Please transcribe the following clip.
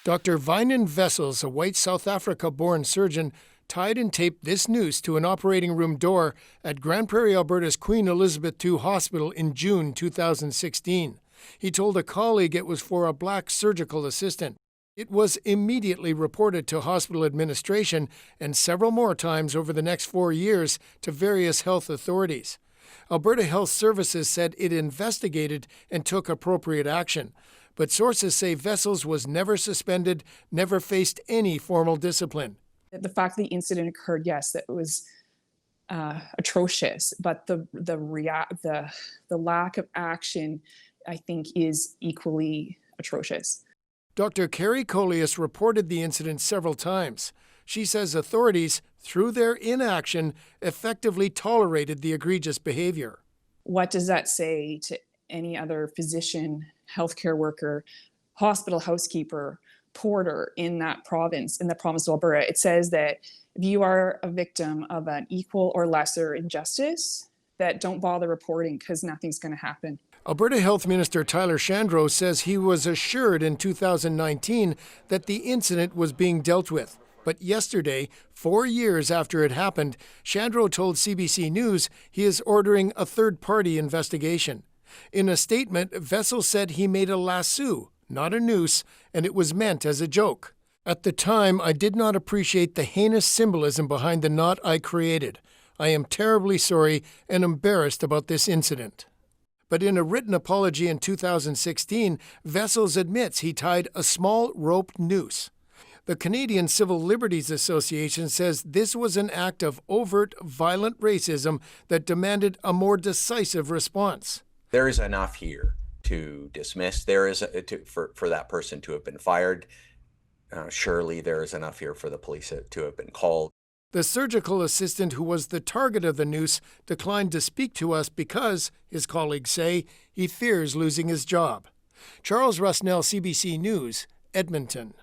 Dr. Vinan Vessels, a white South Africa-born surgeon, tied and taped this noose to an operating room door at Grande Prairie, Alberta's Queen Elizabeth II Hospital in June 2016. He told a colleague it was for a black surgical assistant. It was immediately reported to hospital administration and several more times over the next 4 years to various health authorities. Alberta Health Services said it investigated and took appropriate action. But sources say Vessels was never suspended, never faced any formal discipline. The fact the incident occurred, yes, that was atrocious, but the lack of action, I think, is equally atrocious. Dr. Carrie Coleus reported the incident several times. She says authorities, through their inaction, effectively tolerated the egregious behavior. What does that say to any other physician, healthcare worker, hospital housekeeper, porter in that province, in the province of Alberta? It says that if you are a victim of an equal or lesser injustice, that don't bother reporting because nothing's going to happen. Alberta Health Minister Tyler Shandro says he was assured in 2019 that the incident was being dealt with. But yesterday, 4 years after it happened, Shandro told CBC News he is ordering a third-party investigation. In a statement, Vessels said he made a lasso, not a noose, and it was meant as a joke. At the time, I did not appreciate the heinous symbolism behind the knot I created. I am terribly sorry and embarrassed about this incident. But in a written apology in 2016, Vessels admits he tied a small roped noose. The Canadian Civil Liberties Association says this was an act of overt, violent racism that demanded a more decisive response. There is enough here to dismiss. There is for that person to have been fired. Surely there is enough here for the police to have been called. The surgical assistant who was the target of the noose declined to speak to us because, his colleagues say, he fears losing his job. Charles Rusnell, CBC News, Edmonton.